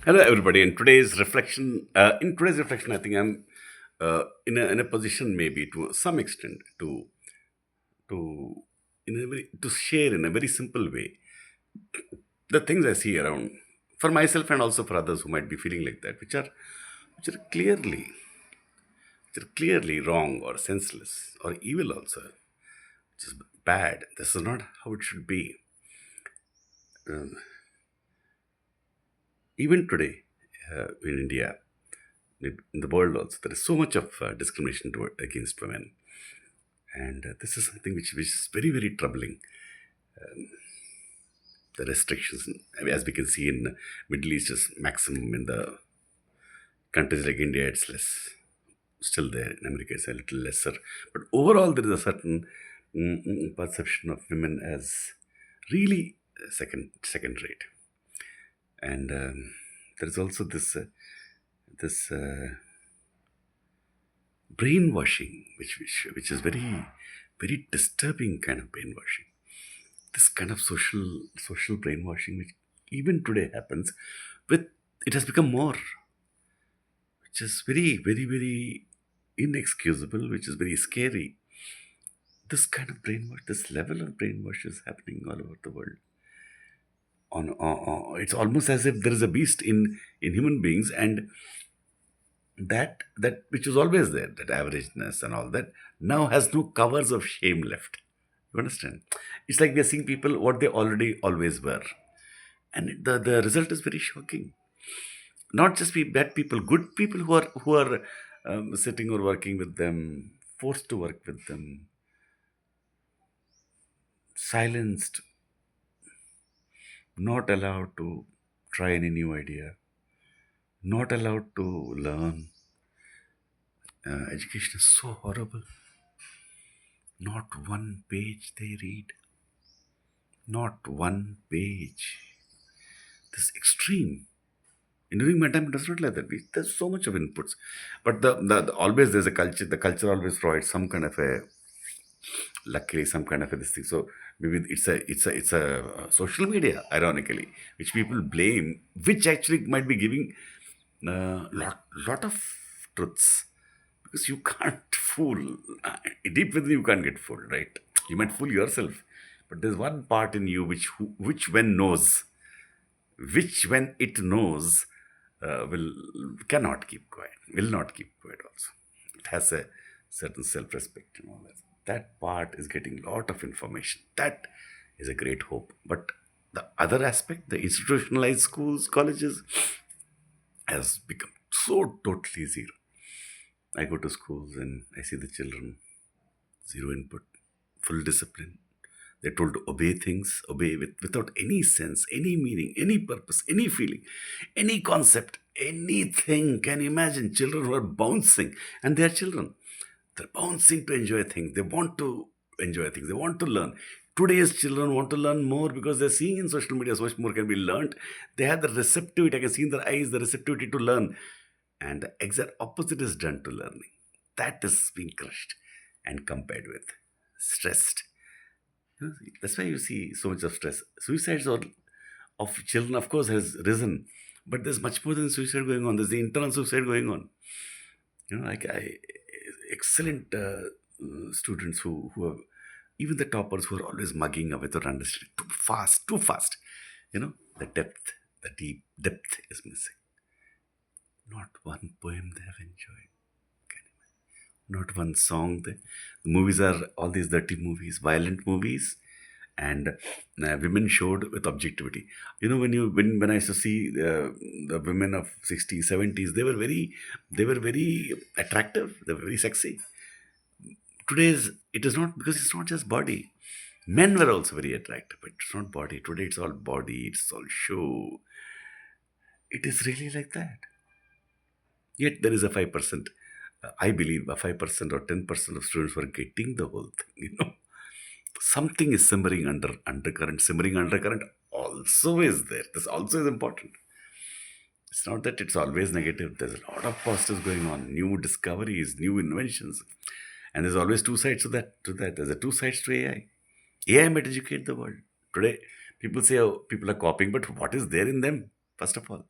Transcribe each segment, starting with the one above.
Hello, everybody. In today's reflection, I think I'm in a position, maybe to some extent, to to share in a very simple way the things I see around for myself and also for others who might be feeling like that, which are clearly wrong or senseless or evil also, which is bad. This is not how it should be. Um, Even today, in India, in the world also, there is so much of discrimination against women, and this is something which is very very troubling. The restrictions, as we can see in Middle East, is maximum. In the countries like India, it's less. Still there in America, it's a little lesser. But overall, there is a certain perception of women as really second rate, and there is also this brainwashing, which is very very disturbing kind of brainwashing. This kind of social brainwashing, which even today happens, with it has become more, which is very very very inexcusable, which is very scary. This kind of brainwash, this level of brainwash is happening all over the world. It's almost as if there is a beast in human beings, and that which was always there, that averageness and all that, now has no covers of shame left. You understand? It's like we are seeing people what they already always were, and the result is very shocking. Not just bad people, good people who are sitting or working with them, forced to work with them, silenced, not allowed to try any new idea, not allowed to learn. Education is so horrible. Not one page they read. Not one page. This extreme. And during my time, it was not like that. There's so much of inputs, but always there's a culture. The culture always provides some kind of a, luckily, some kind of a this thing. So maybe it's a social media, ironically, which people blame, which actually might be giving lot of truths, because you can't fool deep within, you can't get fooled, right? You might fool yourself, but there's one part in you which when knows, which when it knows, will cannot keep quiet, will not keep quiet also. It has a certain self-respect and all that. That part is getting lot of information. That is a great hope. But the other aspect, the institutionalized schools, colleges, has become so totally zero. I go to schools and I see the children, zero input, full discipline. They're told to obey things, obey without any sense, any meaning, any purpose, any feeling, any concept, anything. Can you imagine children who are bouncing, and they're children. They're bouncing to enjoy things. They want to enjoy things. They want to learn. Today's children want to learn more because they're seeing in social media so much more can be learned. They have the receptivity. I can see in their eyes the receptivity to learn. And the exact opposite is done to learning. That is being crushed and compared with stressed. That's why you see so much of stress. Suicides of children, of course, has risen, but there's much more than suicide going on. There's the internal suicide going on. Like excellent students who have, even the toppers who are always mugging up without understanding, too fast, too fast. The depth, the deep depth is missing. Not one poem they have enjoyed. Not one song. The movies are all these dirty movies, violent movies, and women showed with objectivity. When I used to see the women of 60s, 70s, they were very attractive. They were very sexy. Today's it is not, because it's not just body. Men were also very attractive, but it's not body. Today it's all body. It's all show. It is really like that. Yet there is a 5%. I believe a 5% or 10% of students who are getting the whole thing. Something is simmering undercurrent. Simmering undercurrent also is there. This also is important. It's not that it's always negative. There's a lot of positives going on, new discoveries, new inventions, and there's always two sides to that. There's a two sides to AI. AI might educate the world today. People say, oh, people are copying, but what is there in them? First of all,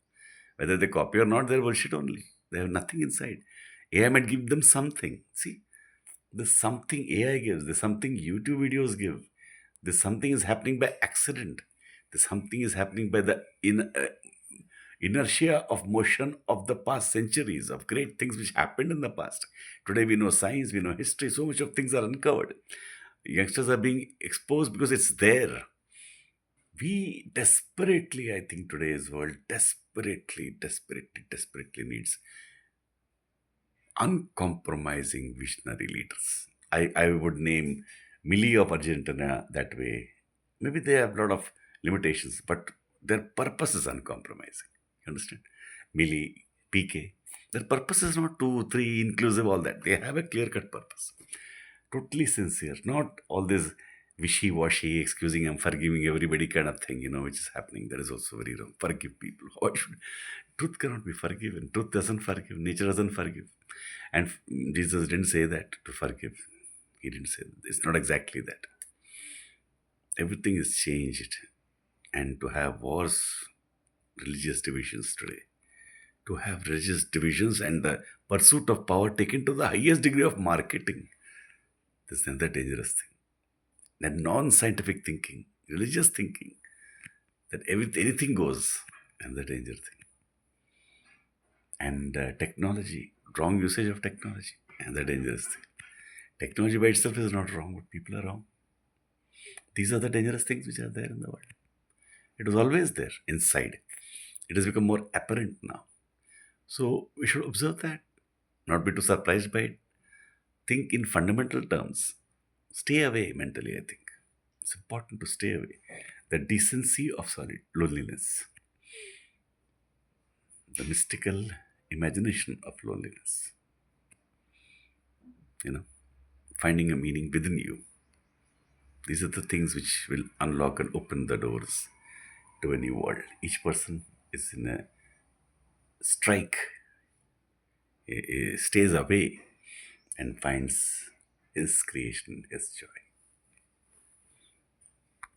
Whether they copy or not, they're bullshit only. They have nothing inside. AI might give them something. See, there's something AI gives. There's something YouTube videos give. There's something is happening by accident. There's something is happening by the inertia of motion of the past centuries of great things which happened in the past. Today we know science, we know history. So much of things are uncovered. Youngsters are being exposed because it's there. We desperately, I think, today's world desperately needs uncompromising visionary leaders. I would name Millie of Argentina that way. Maybe they have a lot of limitations, but their purpose is uncompromising. You understand? Millie, PK, their purpose is not two, three, inclusive, all that. They have a clear cut purpose. Totally sincere, not all this wishy washy, excusing and forgiving everybody kind of thing, which is happening. That is also very wrong. Forgive people. Why should truth cannot be forgiven? Truth doesn't forgive. Nature doesn't forgive. And Jesus didn't say that to forgive. He didn't say that. It's not exactly that. Everything is changed. And to have wars, religious divisions today, to have religious divisions and the pursuit of power taken to the highest degree of marketing, this is another dangerous thing. That non-scientific thinking, religious thinking, that anything goes, and the danger thing. And technology, wrong usage of technology, and the dangerous thing. Technology by itself is not wrong, but people are wrong. These are the dangerous things which are there in the world. It was always there inside. It has become more apparent now. So we should observe that, not be too surprised by it. Think in fundamental terms. Stay away mentally, I think. It's important to stay away. The decency of loneliness, the mystical imagination of loneliness, you know, finding a meaning within you. These are the things which will unlock and open the doors to a new world. Each person is in a strike, stays away, and finds his creation, his joy.